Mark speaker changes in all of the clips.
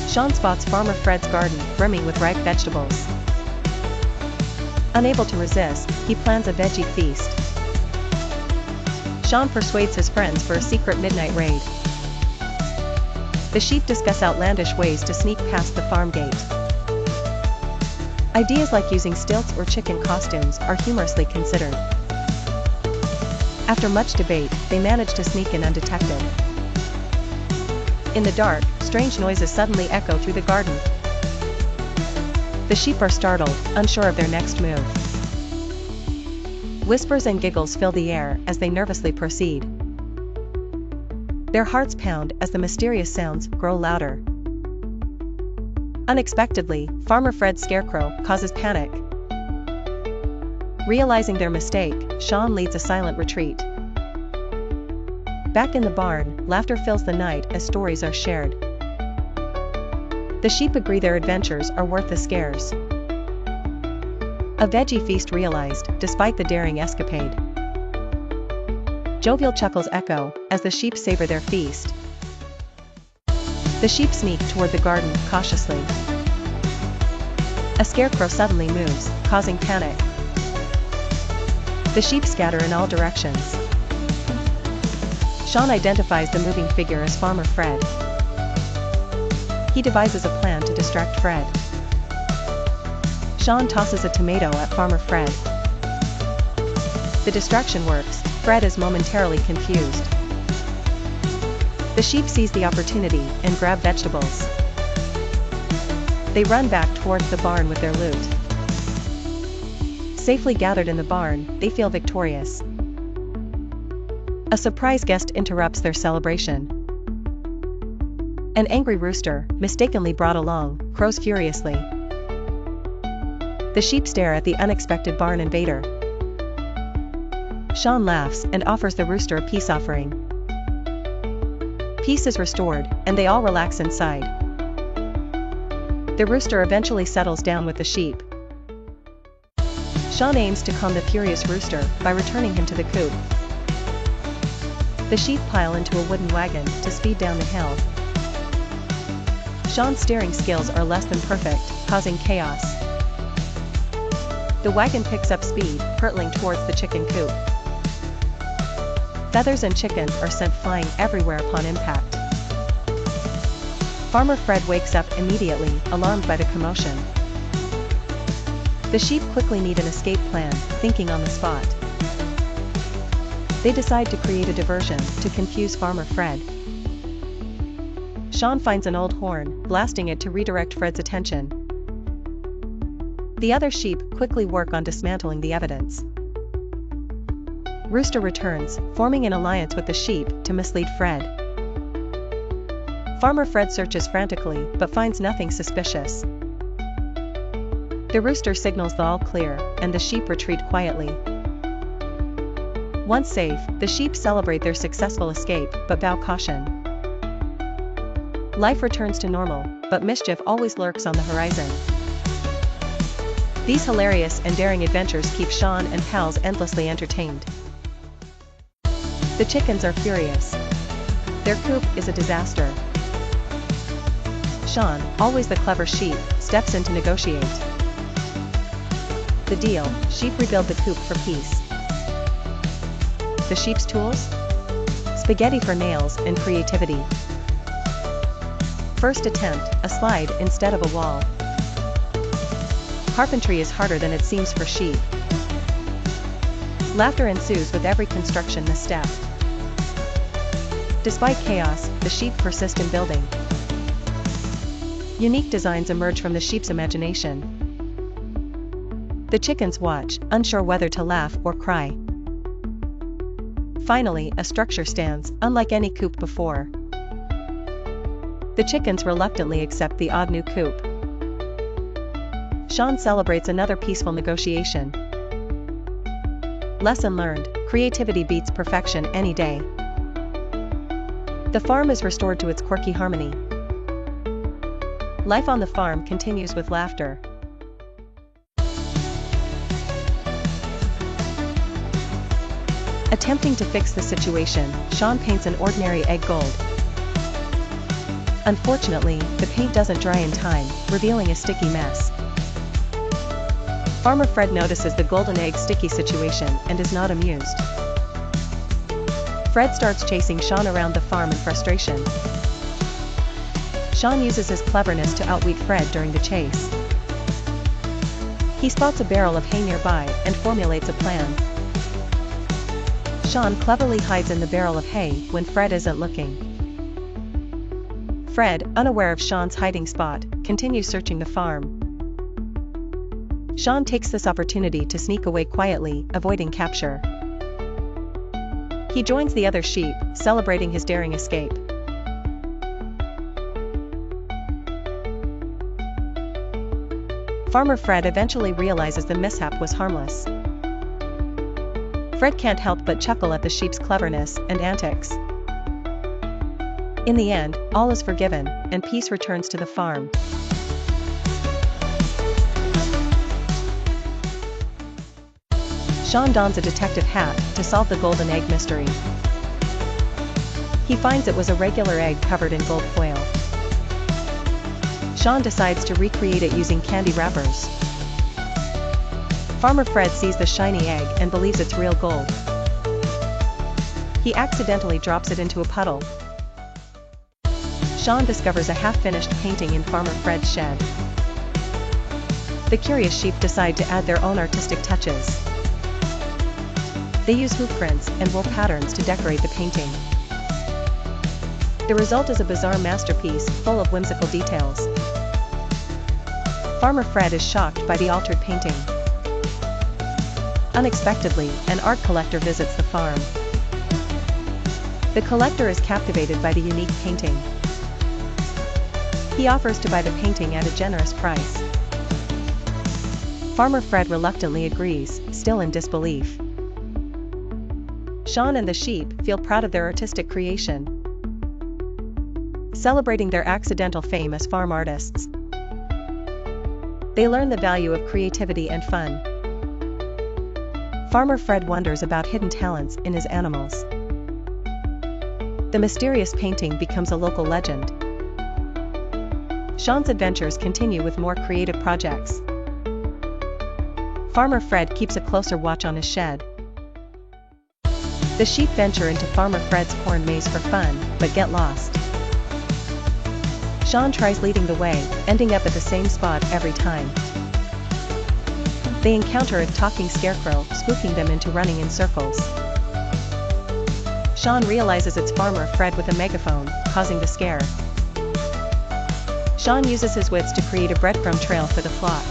Speaker 1: Shaun spots Farmer Fred's garden brimming with ripe vegetables. Unable to resist, he plans a veggie feast. Shaun persuades his friends for a secret midnight raid. The sheep discuss outlandish ways to sneak past the farm gate. Ideas like using stilts or chicken costumes are humorously considered. After much debate, they manage to sneak in undetected. In the dark, strange noises suddenly echo through the garden. The sheep are startled, unsure of their next move. Whispers and giggles fill the air as they nervously proceed. Their hearts pound as the mysterious sounds grow louder. Unexpectedly, Farmer Fred's scarecrow causes panic. Realizing their mistake, Shaun leads a silent retreat. Back in the barn, laughter fills the night as stories are shared. The sheep agree their adventures are worth the scares. A veggie feast realized, despite the daring escapade. Jovial chuckles echo as the sheep savor their feast. The sheep sneak toward the garden cautiously. A scarecrow suddenly moves, causing panic. The sheep scatter in all directions. Shaun identifies the moving figure as Farmer Fred. He devises a plan to distract Fred. Shaun tosses a tomato at Farmer Fred. The distraction works, Fred is momentarily confused. The sheep seize the opportunity and grab vegetables. They run back towards the barn with their loot. Safely gathered in the barn, they feel victorious. A surprise guest interrupts their celebration. An angry rooster, mistakenly brought along, crows furiously. The sheep stare at the unexpected barn invader. Shaun laughs and offers the rooster a peace offering. Peace is restored, and they all relax inside. The rooster eventually settles down with the sheep. Shaun aims to calm the furious rooster by returning him to the coop. The sheep pile into a wooden wagon to speed down the hill. Shaun's steering skills are less than perfect, causing chaos. The wagon picks up speed, hurtling towards the chicken coop. Feathers and chickens are sent flying everywhere upon impact. Farmer Fred wakes up immediately, alarmed by the commotion. The sheep quickly need an escape plan, thinking on the spot. They decide to create a diversion to confuse Farmer Fred. Shaun finds an old horn, blasting it to redirect Fred's attention. The other sheep quickly work on dismantling the evidence. Rooster returns, forming an alliance with the sheep to mislead Fred. Farmer Fred searches frantically but finds nothing suspicious. The rooster signals the all clear, and the sheep retreat quietly. Once safe, the sheep celebrate their successful escape but vow caution. Life returns to normal, but mischief always lurks on the horizon. These hilarious and daring adventures keep Shaun and pals endlessly entertained. The chickens are furious. Their coop is a disaster. Shaun, always the clever sheep, steps in to negotiate. The deal: sheep rebuild the coop for peace. The sheep's tools? Spaghetti for nails and creativity. First attempt, a slide instead of a wall. Carpentry is harder than it seems for sheep. Laughter ensues with every construction misstep. Despite chaos, the sheep persist in building. Unique designs emerge from the sheep's imagination. The chickens watch, unsure whether to laugh or cry. Finally, a structure stands, unlike any coop before. The chickens reluctantly accept the odd new coop. Shaun celebrates another peaceful negotiation. Lesson learned: creativity beats perfection any day. The farm is restored to its quirky harmony. Life on the farm continues with laughter. Attempting to fix the situation, Shaun paints an ordinary egg gold. Unfortunately, the paint doesn't dry in time, revealing a sticky mess. Farmer Fred notices the golden egg sticky situation and is not amused. Fred starts chasing Shaun around the farm in frustration. Shaun uses his cleverness to outwit Fred during the chase. He spots a barrel of hay nearby and formulates a plan. Shaun cleverly hides in the barrel of hay when Fred isn't looking. Fred, unaware of Shaun's hiding spot, continues searching the farm. Shaun takes this opportunity to sneak away quietly, avoiding capture. He joins the other sheep, celebrating his daring escape. Farmer Fred eventually realizes the mishap was harmless. Fred can't help but chuckle at the sheep's cleverness and antics. In the end, all is forgiven, and peace returns to the farm. Shaun dons a detective hat to solve the golden egg mystery. He finds it was a regular egg covered in gold foil. Shaun decides to recreate it using candy wrappers. Farmer Fred sees the shiny egg and believes it's real gold. He accidentally drops it into a puddle. Shaun discovers a half-finished painting in Farmer Fred's shed. The curious sheep decide to add their own artistic touches. They use hoof prints and wool patterns to decorate the painting. The result is a bizarre masterpiece full of whimsical details. Farmer Fred is shocked by the altered painting. Unexpectedly, an art collector visits the farm. The collector is captivated by the unique painting. He offers to buy the painting at a generous price. Farmer Fred reluctantly agrees, still in disbelief. Shaun and the sheep feel proud of their artistic creation, celebrating their accidental fame as farm artists. They learn the value of creativity and fun. Farmer Fred wonders about hidden talents in his animals. The mysterious painting becomes a local legend. Shaun's adventures continue with more creative projects. Farmer Fred keeps a closer watch on his shed. The sheep venture into Farmer Fred's corn maze for fun, but get lost. Shaun tries leading the way, ending up at the same spot every time. They encounter a talking scarecrow, spooking them into running in circles. Shaun realizes it's Farmer Fred with a megaphone, causing the scare. Shaun uses his wits to create a breadcrumb trail for the flock.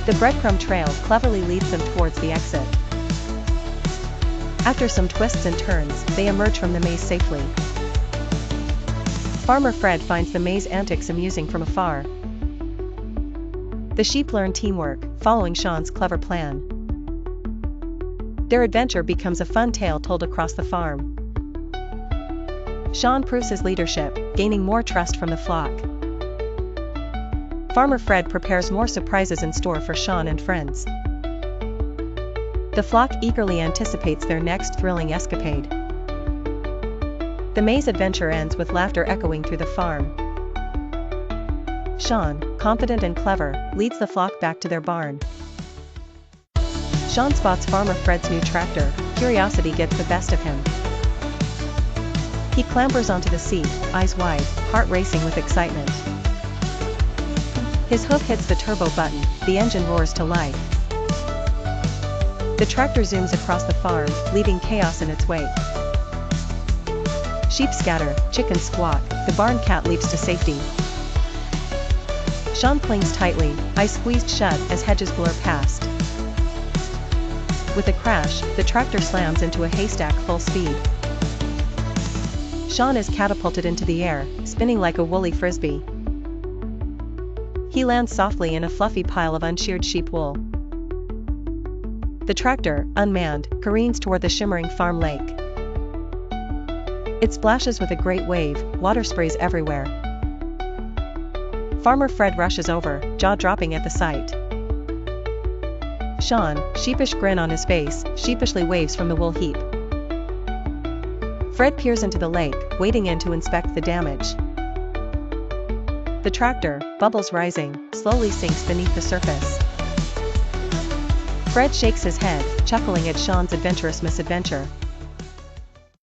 Speaker 1: The breadcrumb trail cleverly leads them towards the exit. After some twists and turns, they emerge from the maze safely. Farmer Fred finds the maze antics amusing from afar. The sheep learn teamwork, following Shaun's clever plan. Their adventure becomes a fun tale told across the farm. Shaun proves his leadership, gaining more trust from the flock. Farmer Fred prepares more surprises in store for Shaun and friends. The flock eagerly anticipates their next thrilling escapade. The maze adventure ends with laughter echoing through the farm. Shaun, confident and clever, leads the flock back to their barn. Shaun spots Farmer Fred's new tractor. Curiosity gets the best of him. He clambers onto the seat, eyes wide, heart racing with excitement. His hoof hits the turbo button, the engine roars to life. The tractor zooms across the farm, leaving chaos in its wake. Sheep scatter, chickens squawk, the barn cat leaps to safety. Shaun clings tightly, eyes squeezed shut as hedges blur past. With a crash, the tractor slams into a haystack full speed. Shaun is catapulted into the air, spinning like a woolly frisbee. He lands softly in a fluffy pile of unsheared sheep wool. The tractor, unmanned, careens toward the shimmering farm lake. It splashes with a great wave, water sprays everywhere. Farmer Fred rushes over, jaw dropping at the sight. Shaun, sheepish grin on his face, sheepishly waves from the wool heap. Fred peers into the lake, wading in to inspect the damage. The tractor, bubbles rising, slowly sinks beneath the surface. Fred shakes his head, chuckling at Shaun's adventurous misadventure.